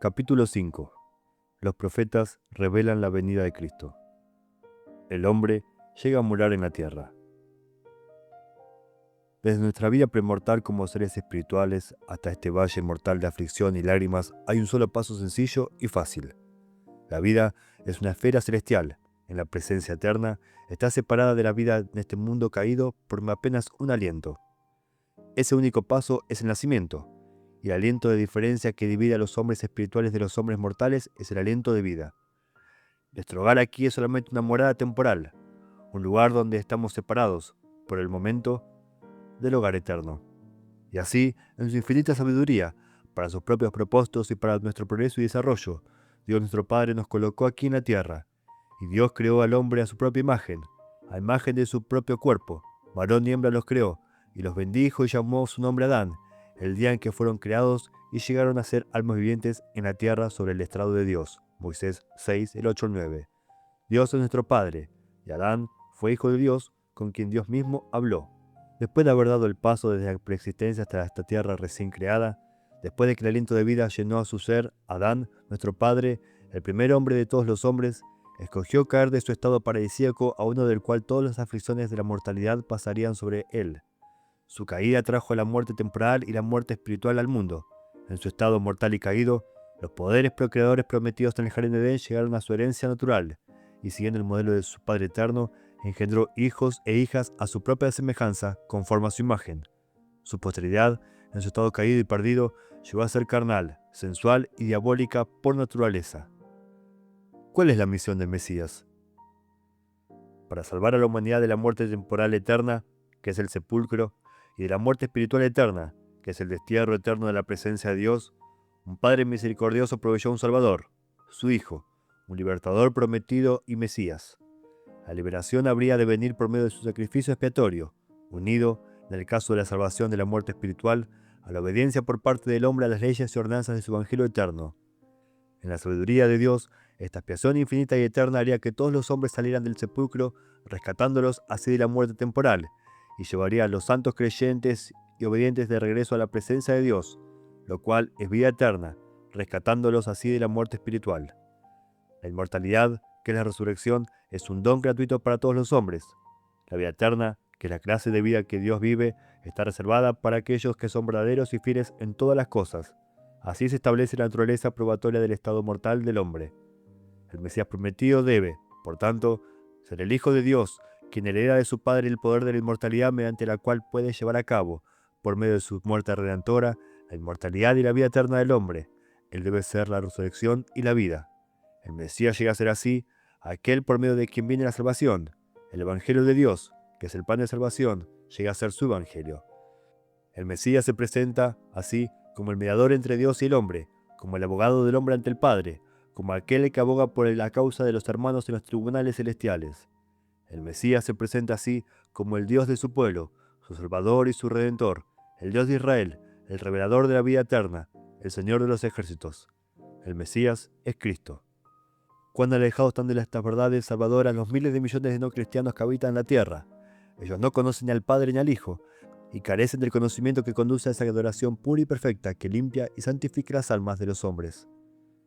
Capítulo 5. Los profetas revelan la venida de Cristo. El hombre llega a morar en la tierra. Desde nuestra vida premortal como seres espirituales hasta este valle mortal de aflicción y lágrimas hay un solo paso sencillo y fácil. La vida es una esfera celestial. En la presencia eterna está separada de la vida en este mundo caído por apenas un aliento. Ese único paso es el nacimiento, y el aliento de diferencia que divide a los hombres espirituales de los hombres mortales es el aliento de vida. Nuestro hogar aquí es solamente una morada temporal, un lugar donde estamos separados, por el momento, del hogar eterno. Y así, en su infinita sabiduría, para sus propios propósitos y para nuestro progreso y desarrollo, Dios nuestro Padre nos colocó aquí en la tierra, y Dios creó al hombre a su propia imagen, a imagen de su propio cuerpo, varón y hembra los creó, y los bendijo y llamó su nombre Adán, el día en que fueron creados y llegaron a ser almas vivientes en la tierra sobre el estrado de Dios. Moisés 6, el 8 al 9. Dios es nuestro Padre, y Adán fue hijo de Dios, con quien Dios mismo habló. Después de haber dado el paso desde la preexistencia hasta esta tierra recién creada, después de que el aliento de vida llenó a su ser, Adán, nuestro Padre, el primer hombre de todos los hombres, escogió caer de su estado paradisíaco a uno del cual todas las aflicciones de la mortalidad pasarían sobre él. Su caída trajo la muerte temporal y la muerte espiritual al mundo. En su estado mortal y caído, los poderes procreadores prometidos en el jardín de Edén llegaron a su herencia natural, y siguiendo el modelo de su Padre eterno, engendró hijos e hijas a su propia semejanza, conforme a su imagen. Su posteridad, en su estado caído y perdido, llegó a ser carnal, sensual y diabólica por naturaleza. ¿Cuál es la misión del Mesías? Para salvar a la humanidad de la muerte temporal eterna, que es el sepulcro, y de la muerte espiritual eterna, que es el destierro eterno de la presencia de Dios, un Padre misericordioso proveyó un Salvador, su Hijo, un libertador prometido y Mesías. La liberación habría de venir por medio de su sacrificio expiatorio, unido, en el caso de la salvación de la muerte espiritual, a la obediencia por parte del hombre a las leyes y ordenanzas de su Evangelio eterno. En la sabiduría de Dios, esta expiación infinita y eterna haría que todos los hombres salieran del sepulcro, rescatándolos así de la muerte temporal, y llevaría a los santos creyentes y obedientes de regreso a la presencia de Dios, lo cual es vida eterna, rescatándolos así de la muerte espiritual. La inmortalidad, que es la resurrección, es un don gratuito para todos los hombres. La vida eterna, que es la clase de vida que Dios vive, está reservada para aquellos que son verdaderos y fieles en todas las cosas. Así se establece la naturaleza probatoria del estado mortal del hombre. El Mesías prometido debe, por tanto, ser el Hijo de Dios, quien hereda de su Padre el poder de la inmortalidad mediante la cual puede llevar a cabo, por medio de su muerte redentora, la inmortalidad y la vida eterna del hombre. Él debe ser la resurrección y la vida. El Mesías llega a ser así aquel por medio de quien viene la salvación. El Evangelio de Dios, que es el pan de salvación, llega a ser su Evangelio. El Mesías se presenta, así, como el mediador entre Dios y el hombre, como el abogado del hombre ante el Padre, como aquel que aboga por la causa de los hermanos en los tribunales celestiales. El Mesías se presenta así como el Dios de su pueblo, su Salvador y su Redentor, el Dios de Israel, el revelador de la vida eterna, el Señor de los ejércitos. El Mesías es Cristo. Cuán alejados están de estas verdades salvadoras los miles de millones de no cristianos que habitan la tierra. Ellos no conocen ni al Padre ni al Hijo, y carecen del conocimiento que conduce a esa adoración pura y perfecta que limpia y santifica las almas de los hombres.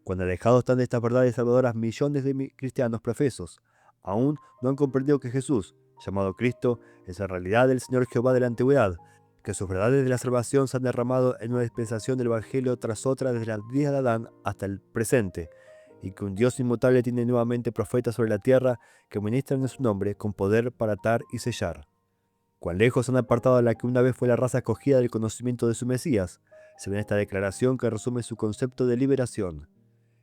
Cuando alejados están de estas verdades salvadoras millones de cristianos profesos, aún no han comprendido que Jesús, llamado Cristo, es en realidad el Señor Jehová de la antigüedad, que sus verdades de la salvación se han derramado en una dispensación del Evangelio tras otra desde los días de Adán hasta el presente, y que un Dios inmutable tiene nuevamente profetas sobre la tierra que ministran en su nombre con poder para atar y sellar. Cuán lejos han apartado a la que una vez fue la raza escogida del conocimiento de su Mesías, se ve en esta declaración que resume su concepto de liberación.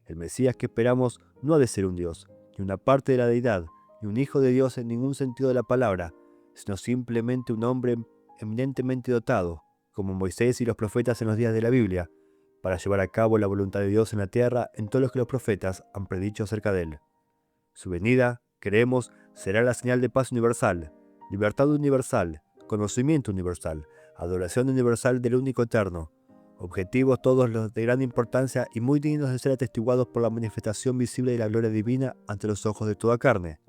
El Mesías que esperamos no ha de ser un Dios, ni una parte de la deidad, ni un hijo de Dios en ningún sentido de la palabra, sino simplemente un hombre eminentemente dotado, como Moisés y los profetas en los días de la Biblia, para llevar a cabo la voluntad de Dios en la tierra en todo lo que los profetas han predicho acerca de él. Su venida, creemos, será la señal de paz universal, libertad universal, conocimiento universal, adoración universal del único eterno, objetivos todos los de gran importancia y muy dignos de ser atestiguados por la manifestación visible de la gloria divina ante los ojos de toda carne.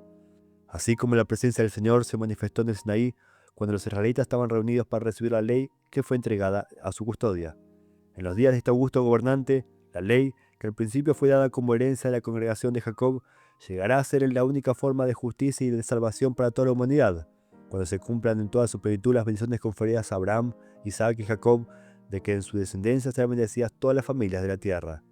Así como la presencia del Señor se manifestó en el Sinaí cuando los israelitas estaban reunidos para recibir la ley que fue entregada a su custodia. En los días de este augusto gobernante, la ley, que al principio fue dada como herencia a la congregación de Jacob, llegará a ser la única forma de justicia y de salvación para toda la humanidad, cuando se cumplan en toda su plenitud las bendiciones conferidas a Abraham, Isaac y Jacob, de que en su descendencia serán bendecidas todas las familias de la tierra.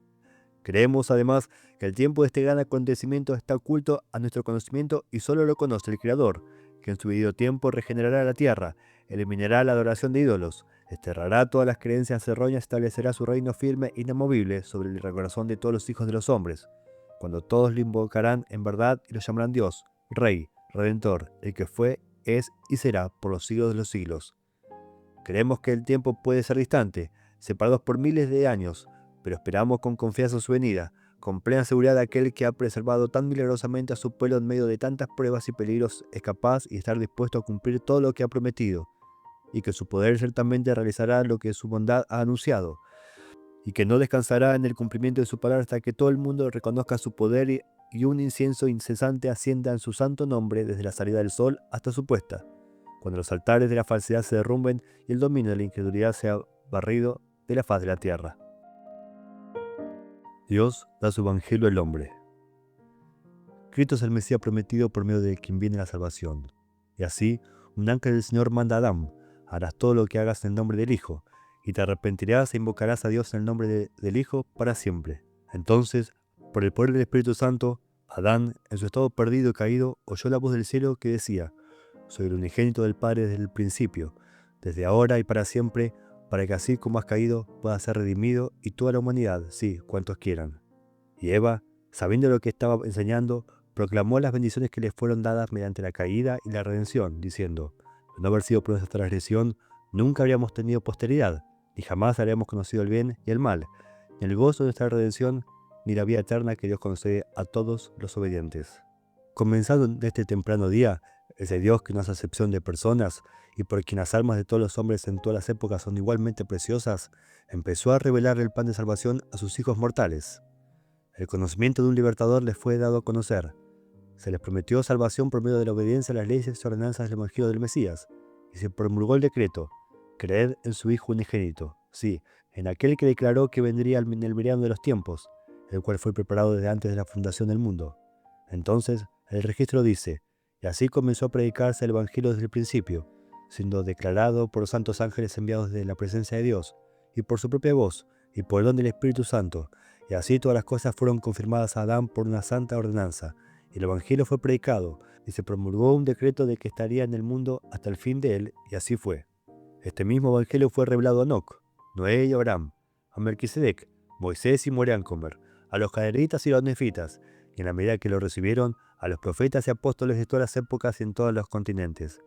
Creemos además que el tiempo de este gran acontecimiento está oculto a nuestro conocimiento y solo lo conoce el Creador, que en su debido tiempo regenerará la tierra, eliminará la adoración de ídolos, desterrará todas las creencias erróneas y establecerá su reino firme e inamovible sobre el corazón de todos los hijos de los hombres, cuando todos lo invocarán en verdad y lo llamarán Dios, Rey, Redentor, el que fue, es y será por los siglos de los siglos. Creemos que el tiempo puede ser distante, separados por miles de años, pero esperamos con confianza su venida, con plena seguridad de aquel que ha preservado tan milagrosamente a su pueblo en medio de tantas pruebas y peligros, es capaz y estar dispuesto a cumplir todo lo que ha prometido, y que su poder ciertamente realizará lo que su bondad ha anunciado, y que no descansará en el cumplimiento de su palabra hasta que todo el mundo reconozca su poder y un incienso incesante ascienda en su santo nombre desde la salida del sol hasta su puesta, cuando los altares de la falsedad se derrumben y el dominio de la incredulidad sea barrido de la faz de la tierra. Dios da su evangelio al hombre. Cristo es el Mesías prometido por medio de quien viene la salvación. Y así, un ángel del Señor manda a Adán: harás todo lo que hagas en el nombre del Hijo, y te arrepentirás e invocarás a Dios en el nombre del Hijo para siempre. Entonces, por el poder del Espíritu Santo, Adán, en su estado perdido y caído, oyó la voz del cielo que decía: soy el unigénito del Padre desde el principio, desde ahora y para siempre, para que así como has caído, pueda ser redimido y toda la humanidad, sí, cuantos quieran. Y Eva, sabiendo lo que estaba enseñando, proclamó las bendiciones que le fueron dadas mediante la caída y la redención, diciendo: de no haber sido por nuestra transgresión, nunca habríamos tenido posteridad, ni jamás habríamos conocido el bien y el mal, ni el gozo de nuestra redención, ni la vida eterna que Dios concede a todos los obedientes. Comenzando de este temprano día, ese Dios que no hace acepción de personas y por quien las almas de todos los hombres en todas las épocas son igualmente preciosas, empezó a revelar el plan de salvación a sus hijos mortales. El conocimiento de un libertador les fue dado a conocer. Se les prometió salvación por medio de la obediencia a las leyes y ordenanzas del Evangelio del Mesías, y se promulgó el decreto: creed en su Hijo unigénito, sí, en aquel que declaró que vendría en el verano de los tiempos, el cual fue preparado desde antes de la fundación del mundo. Entonces, el registro dice: y así comenzó a predicarse el Evangelio desde el principio, siendo declarado por los santos ángeles enviados desde la presencia de Dios, y por su propia voz, y por el don del Espíritu Santo. Y así todas las cosas fueron confirmadas a Adán por una santa ordenanza, y el Evangelio fue predicado, y se promulgó un decreto de que estaría en el mundo hasta el fin de él, y así fue. Este mismo Evangelio fue revelado a Enoc, Noé y Abraham, a Melquisedec, Moisés y Moreáncomer, a los Caderitas y los Nefitas, y en la medida que lo recibieron, a los profetas y apóstoles de todas las épocas y en todos los continentes.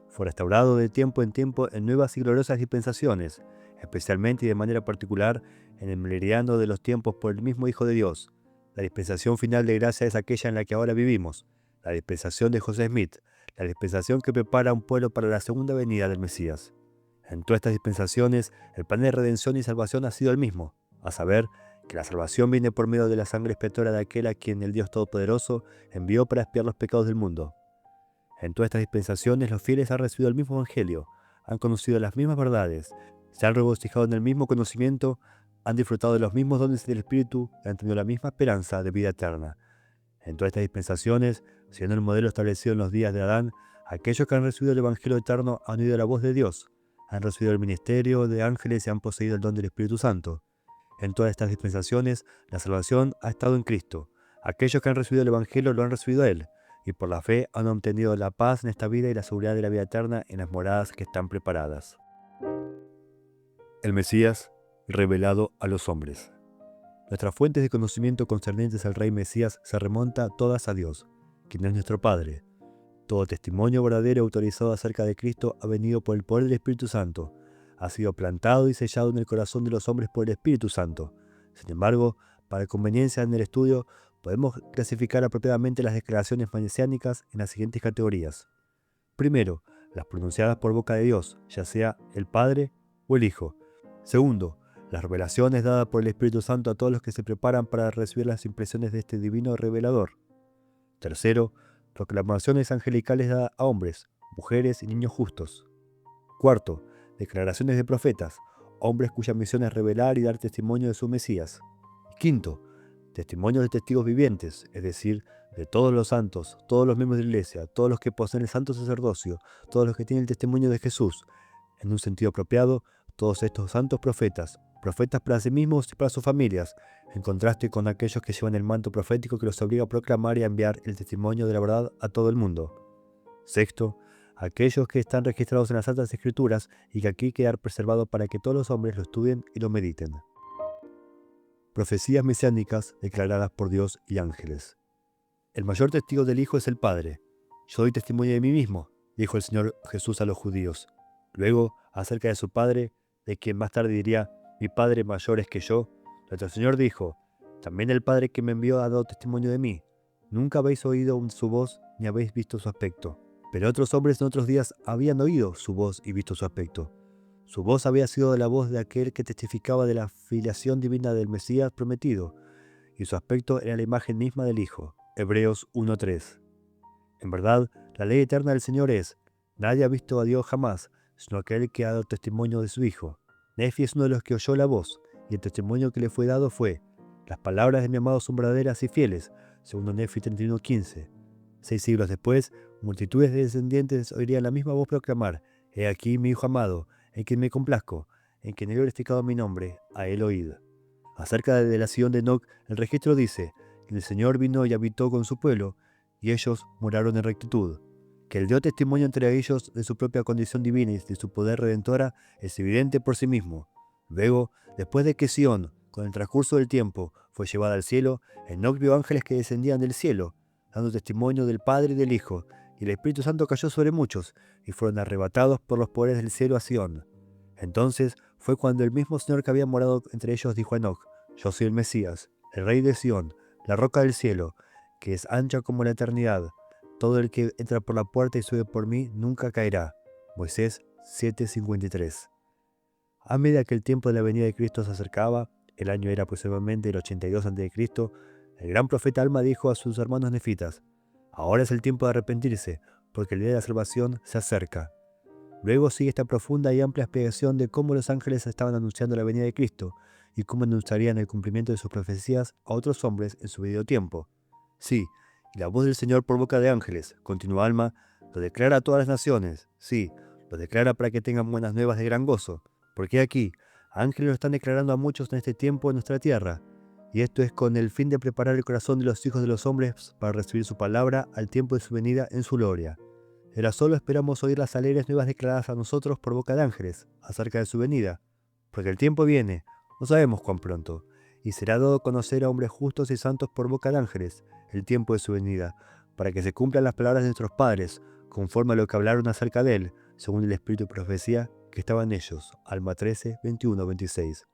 Fue restaurado de tiempo en tiempo en nuevas y gloriosas dispensaciones, especialmente y de manera particular en el meridiano de los tiempos por el mismo Hijo de Dios. La dispensación final de gracia es aquella en la que ahora vivimos, la dispensación de José Smith, la dispensación que prepara a un pueblo para la segunda venida del Mesías. En todas estas dispensaciones, el plan de redención y salvación ha sido el mismo, a saber, que la salvación viene por medio de la sangre expiatoria de aquel a quien el Dios Todopoderoso envió para expiar los pecados del mundo. En todas estas dispensaciones los fieles han recibido el mismo evangelio, han conocido las mismas verdades, se han regocijado en el mismo conocimiento, han disfrutado de los mismos dones del Espíritu y han tenido la misma esperanza de vida eterna. En todas estas dispensaciones, siguiendo el modelo establecido en los días de Adán, aquellos que han recibido el evangelio eterno han oído la voz de Dios, han recibido el ministerio de ángeles y han poseído el don del Espíritu Santo. En todas estas dispensaciones, la salvación ha estado en Cristo. Aquellos que han recibido el Evangelio lo han recibido a Él, y por la fe han obtenido la paz en esta vida y la seguridad de la vida eterna en las moradas que están preparadas. El Mesías revelado a los hombres. Nuestras fuentes de conocimiento concernientes al Rey Mesías se remontan todas a Dios, quien es nuestro Padre. Todo testimonio verdadero y autorizado acerca de Cristo ha venido por el poder del Espíritu Santo, ha sido plantado y sellado en el corazón de los hombres por el Espíritu Santo. Sin embargo, para conveniencia en el estudio, podemos clasificar apropiadamente las declaraciones mesiánicas en las siguientes categorías. Primero, las pronunciadas por boca de Dios, ya sea el Padre o el Hijo. Segundo, las revelaciones dadas por el Espíritu Santo a todos los que se preparan para recibir las impresiones de este divino revelador. Tercero, proclamaciones angelicales dadas a hombres, mujeres y niños justos. Cuarto, declaraciones de profetas, hombres cuya misión es revelar y dar testimonio de su Mesías. Quinto, testimonios de testigos vivientes, es decir, de todos los santos, todos los miembros de la Iglesia, todos los que poseen el santo sacerdocio, todos los que tienen el testimonio de Jesús. En un sentido apropiado, todos estos santos profetas, profetas para sí mismos y para sus familias, en contraste con aquellos que llevan el manto profético que los obliga a proclamar y a enviar el testimonio de la verdad a todo el mundo. Sexto, aquellos que están registrados en las Santas Escrituras y que aquí quedan preservados para que todos los hombres lo estudien y lo mediten. Profecías mesiánicas declaradas por Dios y ángeles. El mayor testigo del Hijo es el Padre. Yo doy testimonio de mí mismo, dijo el Señor Jesús a los judíos. Luego, acerca de su Padre, de quien más tarde diría, mi Padre mayor es que yo, nuestro Señor dijo, también el Padre que me envió ha dado testimonio de mí. Nunca habéis oído su voz ni habéis visto su aspecto. Pero otros hombres en otros días habían oído su voz y visto su aspecto. Su voz había sido la voz de aquel que testificaba de la filiación divina del Mesías prometido, y su aspecto era la imagen misma del Hijo. Hebreos 1:3. En verdad, la ley eterna del Señor es, nadie ha visto a Dios jamás, sino aquel que ha dado testimonio de su Hijo. Nefi es uno de los que oyó la voz, y el testimonio que le fue dado fue, las palabras de mi amado son verdaderas y fieles, segundo Nefi 31:15. 6 siglos después, multitudes de descendientes oirían la misma voz proclamar, he aquí mi Hijo amado, en quien me complazco, en quien he glorificado mi nombre, a él oíd. Acerca de la Sion de Enoc, el registro dice, el Señor vino y habitó con su pueblo, y ellos moraron en rectitud. Que él dio testimonio entre ellos de su propia condición divina y de su poder redentora es evidente por sí mismo. Luego, después de que Sion, con el transcurso del tiempo, fue llevada al cielo, Enoc vio ángeles que descendían del cielo, dando testimonio del Padre y del Hijo, y el Espíritu Santo cayó sobre muchos, y fueron arrebatados por los poderes del cielo a Sion. Entonces fue cuando el mismo Señor que había morado entre ellos dijo a Enoc, yo soy el Mesías, el Rey de Sion, la roca del cielo, que es ancha como la eternidad. Todo el que entra por la puerta y sube por mí nunca caerá. Moisés 7:53. A medida que el tiempo de la venida de Cristo se acercaba, el año era aproximadamente el 82 a.C., el gran profeta Alma dijo a sus hermanos nefitas, ahora es el tiempo de arrepentirse, porque el día de la salvación se acerca. Luego sigue esta profunda y amplia explicación de cómo los ángeles estaban anunciando la venida de Cristo y cómo anunciarían el cumplimiento de sus profecías a otros hombres en su debido tiempo. Sí, y la voz del Señor por boca de ángeles, continúa Alma, lo declara a todas las naciones. Sí, lo declara para que tengan buenas nuevas de gran gozo. Porque aquí, ángeles lo están declarando a muchos en este tiempo en nuestra tierra. Y esto es con el fin de preparar el corazón de los hijos de los hombres para recibir su palabra al tiempo de su venida en su gloria. Era solo esperamos oír las alegres nuevas declaradas a nosotros por boca de ángeles acerca de su venida. Porque el tiempo viene, no sabemos cuán pronto, y será dado conocer a hombres justos y santos por boca de ángeles el tiempo de su venida, para que se cumplan las palabras de nuestros padres, conforme a lo que hablaron acerca de él, según el espíritu de profecía que estaba en ellos. Alma 13, 21, 26.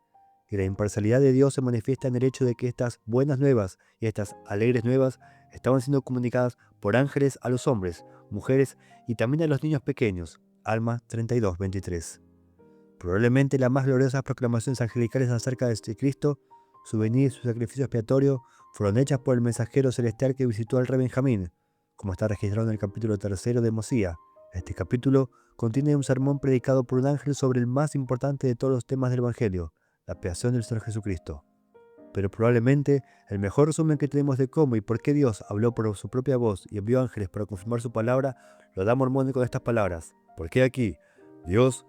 Y la imparcialidad de Dios se manifiesta en el hecho de que estas buenas nuevas y estas alegres nuevas estaban siendo comunicadas por ángeles a los hombres, mujeres y también a los niños pequeños. Alma 32, 23. Probablemente las más gloriosas proclamaciones angelicales acerca de este Cristo, su venida y su sacrificio expiatorio, fueron hechas por el mensajero celestial que visitó al rey Benjamín, como está registrado en el capítulo 3 de Mosía. Este capítulo contiene un sermón predicado por un ángel sobre el más importante de todos los temas del Evangelio, la expiación del Señor Jesucristo. Pero probablemente el mejor resumen que tenemos de cómo y por qué Dios habló por su propia voz y envió ángeles para confirmar su palabra, lo da Mormón con estas palabras. Porque aquí, Dios,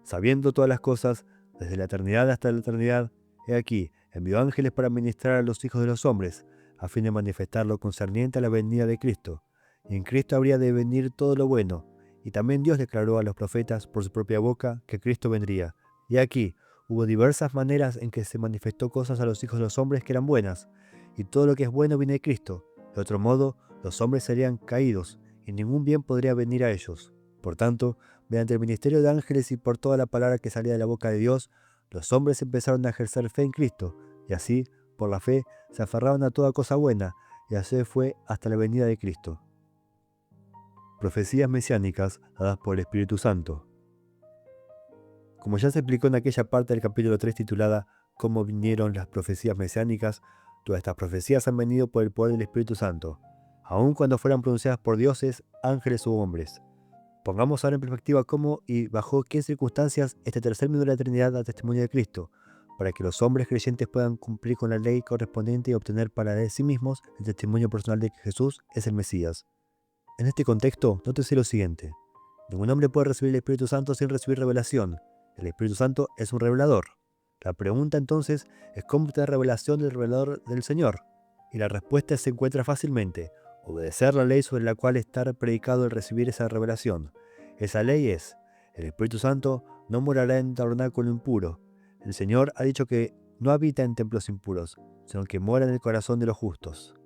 sabiendo todas las cosas, desde la eternidad hasta la eternidad, he aquí, envió ángeles para ministrar a los hijos de los hombres, a fin de manifestar lo concerniente a la venida de Cristo. Y en Cristo habría de venir todo lo bueno. Y también Dios declaró a los profetas por su propia boca que Cristo vendría. Y aquí, hubo diversas maneras en que se manifestó cosas a los hijos de los hombres que eran buenas, y todo lo que es bueno viene de Cristo. De otro modo, los hombres serían caídos, y ningún bien podría venir a ellos. Por tanto, mediante el ministerio de ángeles y por toda la palabra que salía de la boca de Dios, los hombres empezaron a ejercer fe en Cristo, y así, por la fe, se aferraron a toda cosa buena, y así fue hasta la venida de Cristo. Profecías mesiánicas dadas por el Espíritu Santo. Como ya se explicó en aquella parte del capítulo 3 titulada «Cómo vinieron las profecías mesiánicas», todas estas profecías han venido por el poder del Espíritu Santo, aun cuando fueran pronunciadas por dioses, ángeles u hombres. Pongamos ahora en perspectiva cómo y bajo qué circunstancias este tercer miembro de la Trinidad da testimonio de Cristo, para que los hombres creyentes puedan cumplir con la ley correspondiente y obtener para sí mismos el testimonio personal de que Jesús es el Mesías. En este contexto, nótese lo siguiente. Ningún hombre puede recibir el Espíritu Santo sin recibir revelación. El Espíritu Santo es un revelador. La pregunta entonces es cómo obtener revelación del revelador del Señor. Y la respuesta se encuentra fácilmente: obedecer la ley sobre la cual está predicado el recibir esa revelación. Esa ley es: el Espíritu Santo no morará en tabernáculo impuro. El Señor ha dicho que no habita en templos impuros, sino que mora en el corazón de los justos.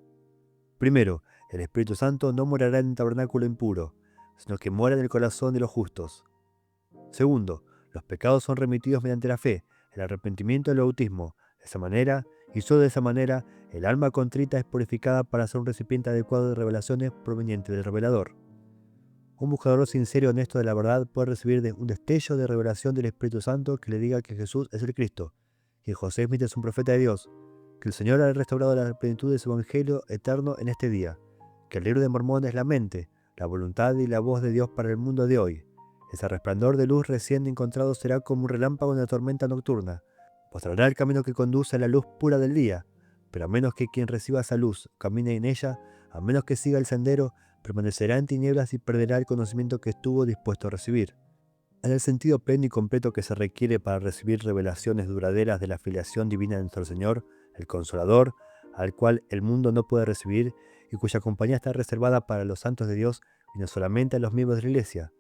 Primero, el Espíritu Santo no morará en tabernáculo impuro, sino que mora en el corazón de los justos. Segundo, los pecados son remitidos mediante la fe, el arrepentimiento y el bautismo. De esa manera, y solo de esa manera, el alma contrita es purificada para ser un recipiente adecuado de revelaciones provenientes del revelador. Un buscador sincero y honesto de la verdad puede recibir un destello de revelación del Espíritu Santo que le diga que Jesús es el Cristo, que José Smith es un profeta de Dios, que el Señor ha restaurado la plenitud de su Evangelio eterno en este día, que el libro de Mormón es la mente, la voluntad y la voz de Dios para el mundo de hoy. Ese resplandor de luz recién encontrado será como un relámpago en la tormenta nocturna. Mostrará el camino que conduce a la luz pura del día, pero a menos que quien reciba esa luz camine en ella, a menos que siga el sendero, permanecerá en tinieblas y perderá el conocimiento que estuvo dispuesto a recibir. En el sentido pleno y completo que se requiere para recibir revelaciones duraderas de la filiación divina de nuestro Señor, el Consolador, al cual el mundo no puede recibir y cuya compañía está reservada para los santos de Dios y no solamente a los miembros de la Iglesia.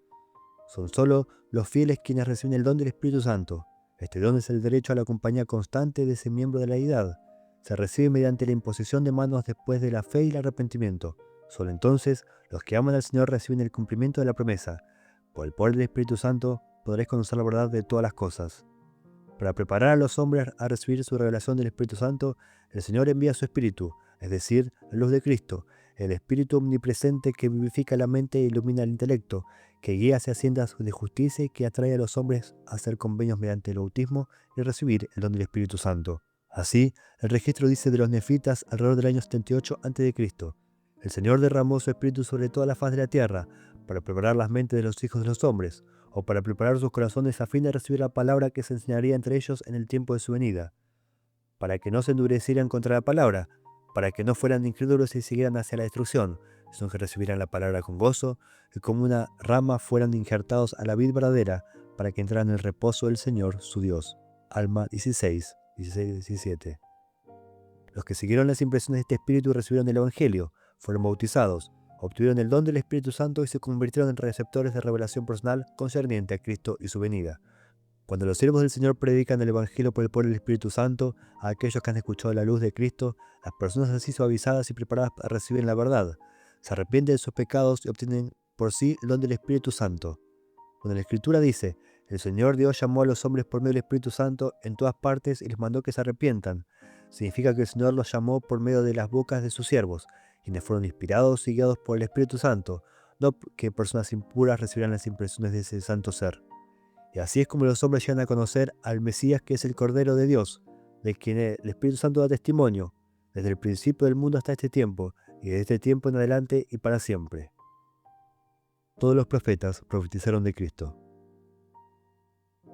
Son solo los fieles quienes reciben el don del Espíritu Santo. Este don es el derecho a la compañía constante de ese miembro de la deidad. Se recibe mediante la imposición de manos después de la fe y el arrepentimiento. Solo entonces los que aman al Señor reciben el cumplimiento de la promesa: por el poder del Espíritu Santo podréis conocer la verdad de todas las cosas. Para preparar a los hombres a recibir su revelación del Espíritu Santo, el Señor envía su Espíritu, es decir, la luz de Cristo, el Espíritu omnipresente que vivifica la mente e ilumina el intelecto, que guía hacia sendas de justicia y que atrae a los hombres a hacer convenios mediante el bautismo y recibir el don del Espíritu Santo. Así, el registro dice de los nefitas alrededor del año 78 a.C. El Señor derramó su Espíritu sobre toda la faz de la tierra, para preparar las mentes de los hijos de los hombres, o para preparar sus corazones a fin de recibir la palabra que se enseñaría entre ellos en el tiempo de su venida, para que no se endurecieran contra la palabra, para que no fueran incrédulos y siguieran hacia la destrucción, sino que recibieran la palabra con gozo, y como una rama fueran injertados a la vid verdadera, para que entraran en el reposo del Señor, su Dios. Alma 16, 17. Los que siguieron las impresiones de este Espíritu y recibieron el Evangelio, fueron bautizados, obtuvieron el don del Espíritu Santo y se convirtieron en receptores de revelación personal concerniente a Cristo y su venida. Cuando los siervos del Señor predican el Evangelio por el poder del Espíritu Santo a aquellos que han escuchado la luz de Cristo, las personas así suavizadas y preparadas para recibir la verdad, se arrepienten de sus pecados y obtienen por sí el don del Espíritu Santo. Cuando la Escritura dice: el Señor Dios llamó a los hombres por medio del Espíritu Santo en todas partes y les mandó que se arrepientan, significa que el Señor los llamó por medio de las bocas de sus siervos, quienes fueron inspirados y guiados por el Espíritu Santo, no que personas impuras recibieran las impresiones de ese santo ser. Y así es como los hombres llegan a conocer al Mesías, que es el Cordero de Dios, de quien el Espíritu Santo da testimonio, desde el principio del mundo hasta este tiempo, y desde este tiempo en adelante y para siempre. Todos los profetas profetizaron de Cristo.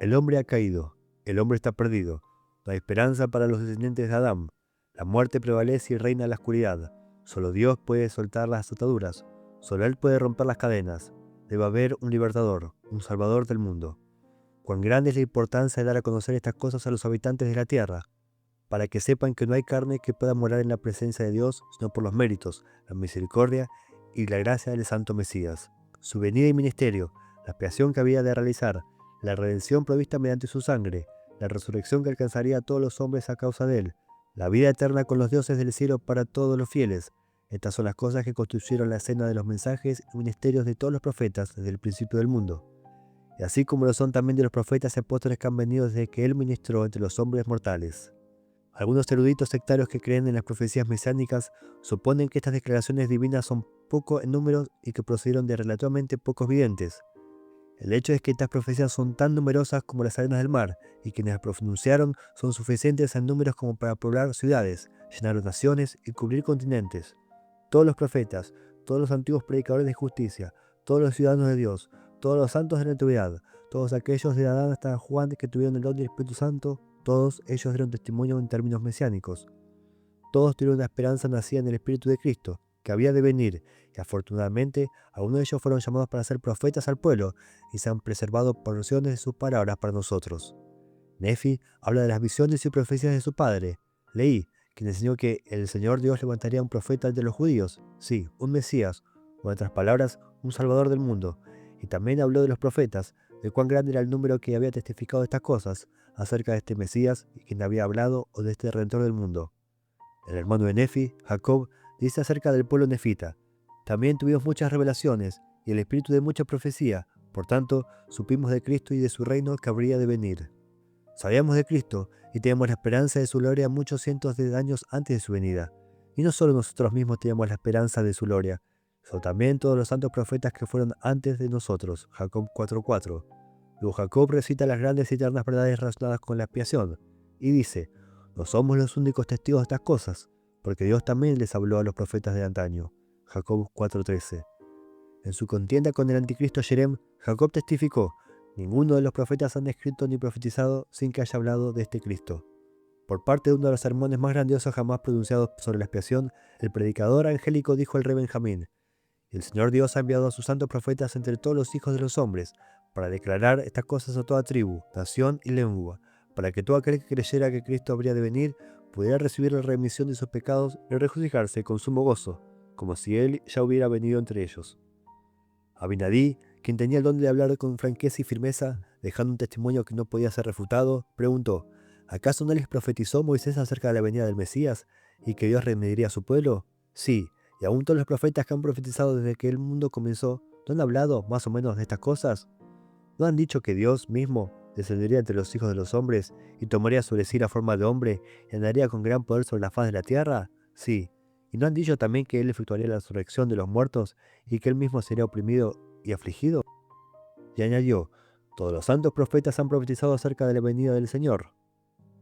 El hombre ha caído, el hombre está perdido, no hay esperanza para los descendientes de Adán, la muerte prevalece y reina la oscuridad. Solo Dios puede soltar las ataduras, solo Él puede romper las cadenas. Debe haber un libertador, un salvador del mundo. Cuán grande es la importancia de dar a conocer estas cosas a los habitantes de la tierra, para que sepan que no hay carne que pueda morar en la presencia de Dios, sino por los méritos, la misericordia y la gracia del Santo Mesías. Su venida y ministerio, la expiación que había de realizar, la redención provista mediante su sangre, la resurrección que alcanzaría a todos los hombres a causa de él, la vida eterna con los dioses del cielo para todos los fieles. Estas son las cosas que constituyeron la escena de los mensajes y ministerios de todos los profetas desde el principio del mundo. Y así como lo son también de los profetas y apóstoles que han venido desde que él ministró entre los hombres mortales. Algunos eruditos sectarios que creen en las profecías mesiánicas suponen que estas declaraciones divinas son poco en número y que procedieron de relativamente pocos videntes. El hecho es que estas profecías son tan numerosas como las arenas del mar, y quienes las pronunciaron son suficientes en números como para poblar ciudades, llenar naciones y cubrir continentes. Todos los profetas, todos los antiguos predicadores de justicia, todos los ciudadanos de Dios, todos los santos de la antigüedad, todos aquellos de Adán hasta Juan que tuvieron el don del Espíritu Santo, Todos ellos dieron testimonio en términos mesiánicos. Todos tuvieron una esperanza nacida en el Espíritu de Cristo, que había de venir, y afortunadamente algunos de ellos fueron llamados para ser profetas al pueblo y se han preservado porciones de sus palabras para nosotros. Nefi habla de las visiones y profecías de su padre, Leí, quien enseñó que el Señor Dios levantaría un profeta entre los judíos, sí, un Mesías, o en otras palabras, un Salvador del mundo. Y también habló de los profetas, de cuán grande era el número que había testificado estas cosas acerca de este Mesías y quien había hablado o de este Redentor del mundo. El hermano de Nefi, Jacob, dice acerca del pueblo nefita: también tuvimos muchas revelaciones y el espíritu de mucha profecía, por tanto, supimos de Cristo y de su reino que habría de venir. Sabíamos de Cristo y teníamos la esperanza de su gloria muchos cientos de años antes de su venida. Y no solo nosotros mismos teníamos la esperanza de su gloria, sino también todos los santos profetas que fueron antes de nosotros. Jacob 4:4. Luego Jacob recita las grandes y eternas verdades relacionadas con la expiación, y dice: no somos los únicos testigos de estas cosas, porque Dios también les habló a los profetas de antaño. Jacob 4:13. En su contienda con el anticristo Jerem, Jacob testificó: ninguno de los profetas han escrito ni profetizado sin que haya hablado de este Cristo. Por parte de uno de los sermones más grandiosos jamás pronunciados sobre la expiación, el predicador angélico dijo al rey Benjamín: el Señor Dios ha enviado a sus santos profetas entre todos los hijos de los hombres, para declarar estas cosas a toda tribu, nación y lengua, para que todo aquel que creyera que Cristo habría de venir pudiera recibir la remisión de sus pecados y regocijarse con sumo gozo, como si Él ya hubiera venido entre ellos. Abinadí, quien tenía el don de hablar con franqueza y firmeza, dejando un testimonio que no podía ser refutado, preguntó: ¿acaso no les profetizó Moisés acerca de la venida del Mesías y que Dios remediaría a su pueblo? Sí, y aún todos los profetas que han profetizado desde que el mundo comenzó, ¿no han hablado más o menos de estas cosas? ¿No han dicho que Dios mismo descendería entre los hijos de los hombres y tomaría sobre sí la forma de hombre y andaría con gran poder sobre la faz de la tierra? Sí. ¿Y no han dicho también que Él efectuaría la resurrección de los muertos y que Él mismo sería oprimido y afligido? Y añadió: todos los santos profetas han profetizado acerca de la venida del Señor.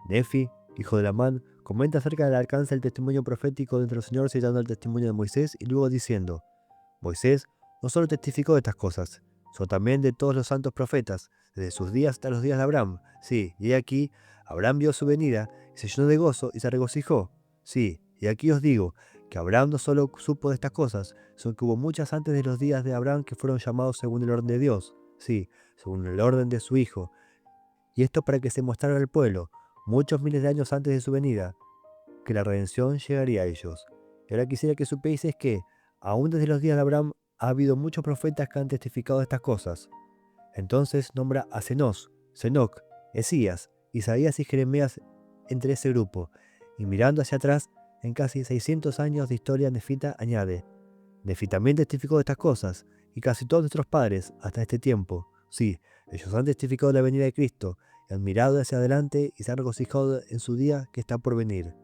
Nefi, hijo de Lamán, comenta acerca del alcance del testimonio profético de nuestro Señor citando el testimonio de Moisés y luego diciendo: Moisés no solo testificó de estas cosas, sino también de todos los santos profetas, desde sus días hasta los días de Abraham. Sí, y aquí Abraham vio su venida y se llenó de gozo y se regocijó. Sí, y aquí os digo que Abraham no solo supo de estas cosas, sino que hubo muchas antes de los días de Abraham que fueron llamados según el orden de Dios. Sí, según el orden de su Hijo. Y esto para que se mostrara al pueblo, muchos miles de años antes de su venida, que la redención llegaría a ellos. Y ahora quisiera que supieseis que, aún desde los días de Abraham, ha habido muchos profetas que han testificado de estas cosas. Entonces nombra a Zenos, Senoc, Esías, Isaías y Jeremías entre ese grupo, y mirando hacia atrás, en casi 600 años de historia nefita añade: Nefi también testificó de estas cosas, y casi todos nuestros padres, hasta este tiempo. Sí, ellos han testificado de la venida de Cristo, y han mirado hacia adelante y se han regocijado en su día que está por venir.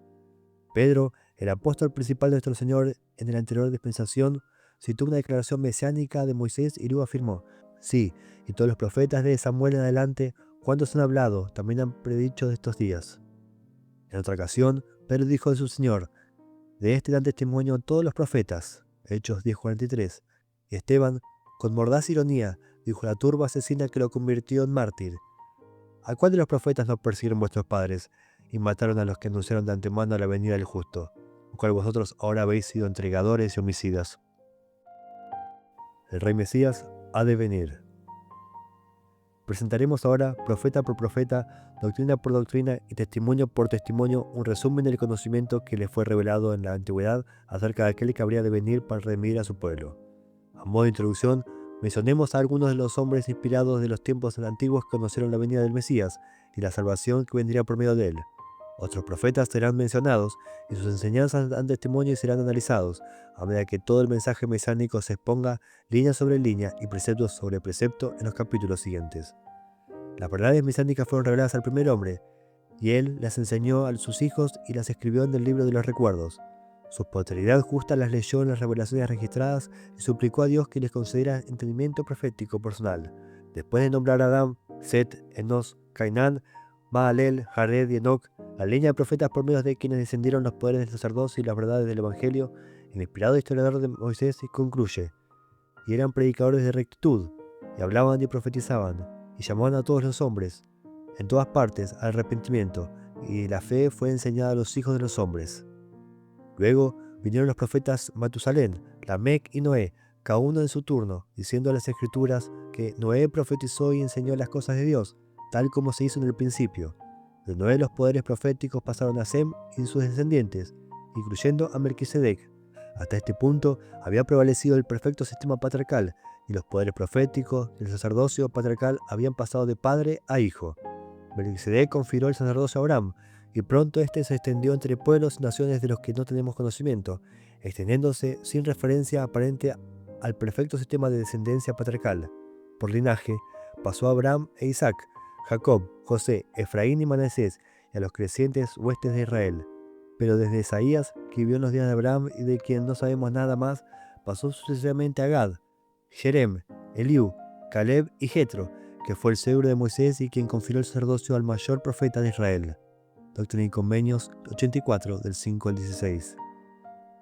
Pedro, el apóstol principal de nuestro Señor en la anterior dispensación, citó una declaración mesiánica de Moisés y luego afirmó: sí, y todos los profetas de Samuel en adelante, cuantos han hablado, también han predicho de estos días. En otra ocasión, Pedro dijo de su Señor: de este dan testimonio todos los profetas. Hechos 10:43. Y Esteban, con mordaz ironía, dijo a la turba asesina que lo convirtió en mártir: ¿a cuál de los profetas no persiguieron vuestros padres y mataron a los que anunciaron de antemano la venida del justo, el cual vosotros ahora habéis sido entregadores y homicidas? El rey Mesías ha de venir. Presentaremos ahora, profeta por profeta, doctrina por doctrina y testimonio por testimonio, un resumen del conocimiento que le fue revelado en la antigüedad acerca de aquel que habría de venir para redimir a su pueblo. A modo de introducción, mencionemos a algunos de los hombres inspirados de los tiempos antiguos que conocieron la venida del Mesías y la salvación que vendría por medio de él. Otros profetas serán mencionados y sus enseñanzas dan testimonio y serán analizados, a medida que todo el mensaje mesiánico se exponga línea sobre línea y precepto sobre precepto en los capítulos siguientes. Las verdades mesiánicas fueron reveladas al primer hombre, y él las enseñó a sus hijos y las escribió en el libro de los recuerdos. Su posteridad justa las leyó en las revelaciones registradas y suplicó a Dios que les concediera entendimiento profético personal. Después de nombrar a Adán, Set, Enos, Cainán, Mahalel, Jared y Enoc, la línea de profetas por medio de quienes descendieron los poderes del sacerdocio y las verdades del Evangelio, el inspirado historiador de Moisés concluye: y eran predicadores de rectitud, y hablaban y profetizaban, y llamaban a todos los hombres, en todas partes al arrepentimiento, y la fe fue enseñada a los hijos de los hombres. Luego vinieron los profetas Matusalén, Lamec y Noé, cada uno en su turno, diciendo a las Escrituras que Noé profetizó y enseñó las cosas de Dios, tal como se hizo en el principio. De Noé los poderes proféticos pasaron a Sem y sus descendientes, incluyendo a Melquisedec. Hasta este punto había prevalecido el perfecto sistema patriarcal, y los poderes proféticos y el sacerdocio patriarcal habían pasado de padre a hijo. Melquisedec confirió el sacerdocio a Abraham, y pronto este se extendió entre pueblos y naciones de los que no tenemos conocimiento, extendiéndose sin referencia aparente al perfecto sistema de descendencia patriarcal. Por linaje, pasó a Abraham e Isaac, Jacob, José, Efraín y Manasés, y a los crecientes huestes de Israel. Pero desde Isaías, que vivió en los días de Abraham y de quien no sabemos nada más, pasó sucesivamente a Gad, Jerem, Eliú, Caleb y Jetro, que fue el suegro de Moisés y quien confirió el sacerdocio al mayor profeta de Israel. Doctrina y Convenios 84, del 5 al 16.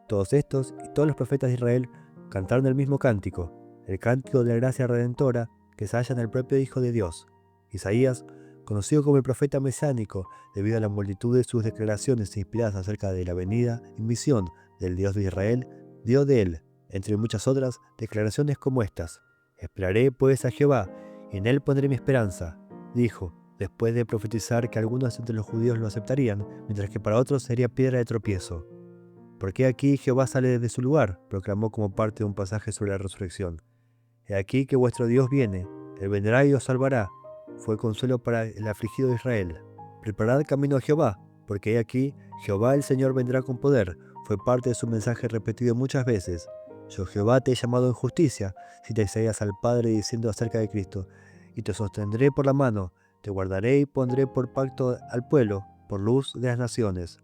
Todos estos y todos los profetas de Israel cantaron el mismo cántico, el cántico de la gracia redentora que se halla en el propio Hijo de Dios. Isaías, conocido como el profeta mesiánico debido a la multitud de sus declaraciones inspiradas acerca de la venida y misión del Dios de Israel, dio de él, entre muchas otras, declaraciones como estas: «Esperaré pues a Jehová, y en él pondré mi esperanza», dijo, después de profetizar que algunos entre los judíos lo aceptarían, mientras que para otros sería piedra de tropiezo. «Porque aquí Jehová sale de su lugar», proclamó como parte de un pasaje sobre la resurrección. «He aquí que vuestro Dios viene, él vendrá y os salvará», fue consuelo para el afligido de Israel. «Preparad camino a Jehová, porque he aquí Jehová el Señor vendrá con poder», fue parte de su mensaje repetido muchas veces. «Yo Jehová te he llamado en justicia», cita Isaías al Padre diciendo acerca de Cristo, «y te sostendré por la mano, te guardaré y pondré por pacto al pueblo, por luz de las naciones».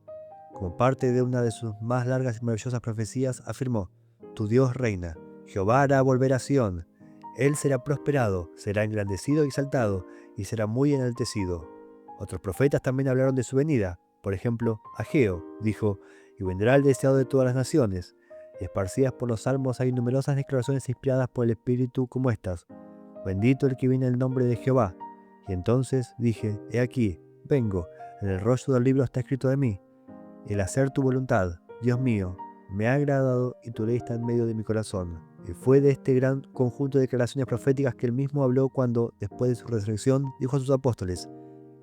Como parte de una de sus más largas y maravillosas profecías, afirmó: «Tu Dios reina, Jehová hará volver a Sión. Él será prosperado, será engrandecido y exaltado, y será muy enaltecido». Otros profetas también hablaron de su venida. Por ejemplo, Ageo dijo: «Y vendrá el deseado de todas las naciones». Y esparcidas por los salmos hay numerosas declaraciones inspiradas por el Espíritu como estas: «Bendito el que viene en el nombre de Jehová». Y entonces dije: «He aquí, vengo, en el rollo del libro está escrito de mí. El hacer tu voluntad, Dios mío, me ha agradado y tu ley está en medio de mi corazón». Y fue de este gran conjunto de declaraciones proféticas que él mismo habló cuando, después de su resurrección, dijo a sus apóstoles: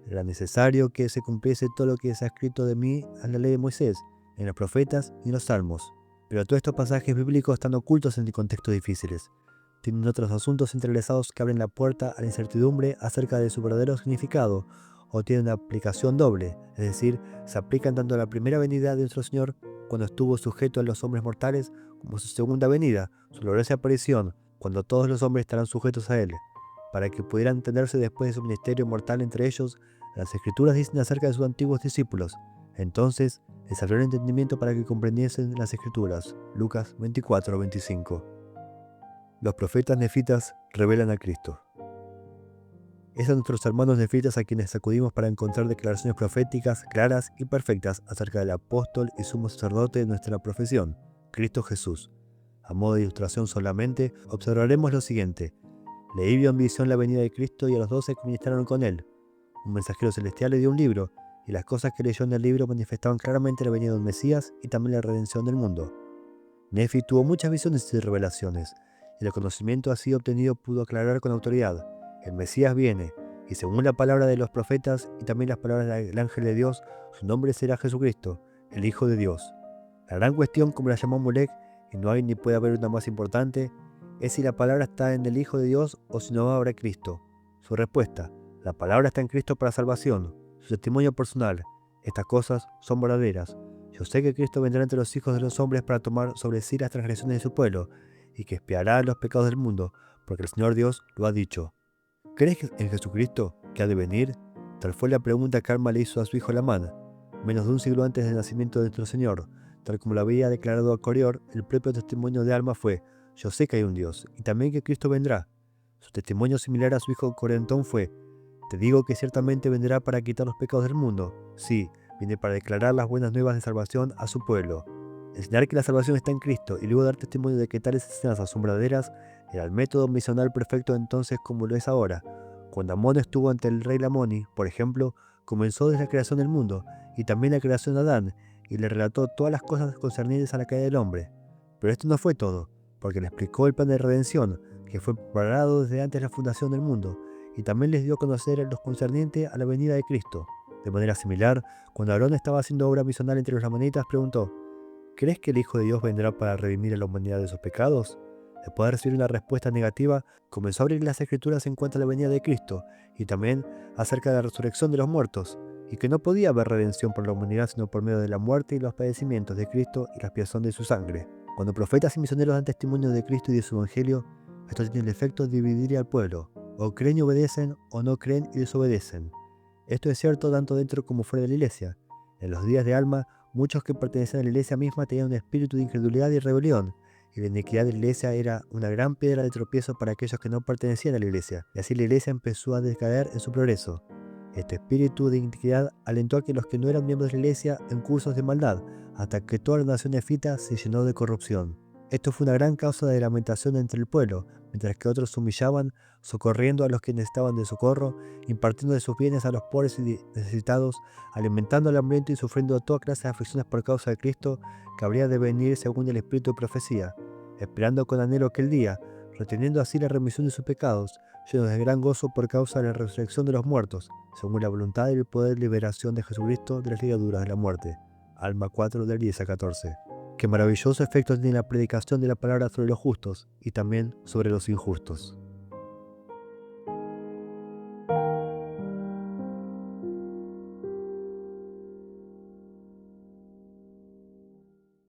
«Era necesario que se cumpliese todo lo que se ha escrito de mí en la ley de Moisés, en los profetas y en los salmos». Pero todos estos pasajes bíblicos están ocultos en contextos difíciles. Tienen otros asuntos entrelazados que abren la puerta a la incertidumbre acerca de su verdadero significado, o tienen una aplicación doble, es decir, se aplican tanto a la primera venida de nuestro Señor, cuando estuvo sujeto a los hombres mortales, como a su segunda venida, su gloriosa aparición, cuando todos los hombres estarán sujetos a Él. Para que pudieran entenderse después de su ministerio mortal entre ellos, las Escrituras dicen acerca de sus antiguos discípulos. Entonces les abrió el entendimiento para que comprendiesen las Escrituras. Lucas 24, 25. Los profetas nefitas revelan a Cristo. Es a nuestros hermanos nefitas a quienes acudimos para encontrar declaraciones proféticas claras y perfectas acerca del apóstol y sumo sacerdote de nuestra profesión, Cristo Jesús. A modo de ilustración solamente, observaremos lo siguiente. Leí vio en visión la venida de Cristo y a los 12 que ministraron con él. Un mensajero celestial le dio un libro, y las cosas que leyó en el libro manifestaban claramente la venida del Mesías y también la redención del mundo. Nefi tuvo muchas visiones y revelaciones, y el conocimiento así obtenido pudo aclarar con autoridad: el Mesías viene, y según la palabra de los profetas y también las palabras del ángel de Dios, su nombre será Jesucristo, el Hijo de Dios. La gran cuestión, como la llamó Molec, y no hay ni puede haber una más importante, es si la palabra está en el Hijo de Dios o si no habrá Cristo. Su respuesta: la palabra está en Cristo para salvación. Su testimonio personal: estas cosas son verdaderas. Yo sé que Cristo vendrá entre los hijos de los hombres para tomar sobre sí las transgresiones de su pueblo, y que expiará los pecados del mundo, porque el Señor Dios lo ha dicho. ¿Crees en Jesucristo, que ha de venir? Tal fue la pregunta que Alma le hizo a su hijo Lamán, menos de un siglo antes del nacimiento de nuestro Señor. Tal como lo había declarado a Corior, el propio testimonio de Alma fue: yo sé que hay un Dios, y también que Cristo vendrá. Su testimonio similar a su hijo Corentón fue: te digo que ciertamente vendrá para quitar los pecados del mundo. Sí, viene para declarar las buenas nuevas de salvación a su pueblo. Enseñar que la salvación está en Cristo y luego dar testimonio de que tales enseñanzas son verdaderas era el método misional perfecto entonces como lo es ahora. Cuando Amón estuvo ante el rey Lamoni, por ejemplo, comenzó desde la creación del mundo y también la creación de Adán, y le relató todas las cosas concernientes a la caída del hombre. Pero esto no fue todo, porque le explicó el plan de redención, que fue preparado desde antes de la fundación del mundo, y también les dio a conocer los concernientes a la venida de Cristo. De manera similar, cuando Aarón estaba haciendo obra misional entre los lamanitas, preguntó: ¿crees que el Hijo de Dios vendrá para redimir a la humanidad de sus pecados? Después de recibir una respuesta negativa, comenzó a abrir las escrituras en cuanto a la venida de Cristo y también acerca de la resurrección de los muertos, y que no podía haber redención por la humanidad sino por medio de la muerte y los padecimientos de Cristo y la expiación de su sangre. Cuando profetas y misioneros dan testimonio de Cristo y de su evangelio, esto tiene el efecto de dividir al pueblo: o creen y obedecen, o no creen y desobedecen. Esto es cierto tanto dentro como fuera de la iglesia. En los días de Alma, muchos que pertenecían a la iglesia misma tenían un espíritu de incredulidad y rebelión, y la iniquidad de la iglesia era una gran piedra de tropiezo para aquellos que no pertenecían a la iglesia, y así la iglesia empezó a decaer en su progreso. Este espíritu de iniquidad alentó a que los que no eran miembros de la iglesia en cursos de maldad, hasta que toda la nación nefita se llenó de corrupción. Esto fue una gran causa de lamentación entre el pueblo, mientras que otros se humillaban, socorriendo a los que necesitaban de socorro, impartiendo de sus bienes a los pobres y necesitados, alimentando al hambriento y sufriendo toda clase de aflicciones por causa de Cristo, que habría de venir según el espíritu de profecía, esperando con anhelo aquel día, reteniendo así la remisión de sus pecados, llenos de gran gozo por causa de la resurrección de los muertos, según la voluntad y el poder de liberación de Jesucristo de las ligaduras de la muerte. Alma 4 del 10 a 14. Qué maravilloso efecto tiene la predicación de la palabra sobre los justos y también sobre los injustos.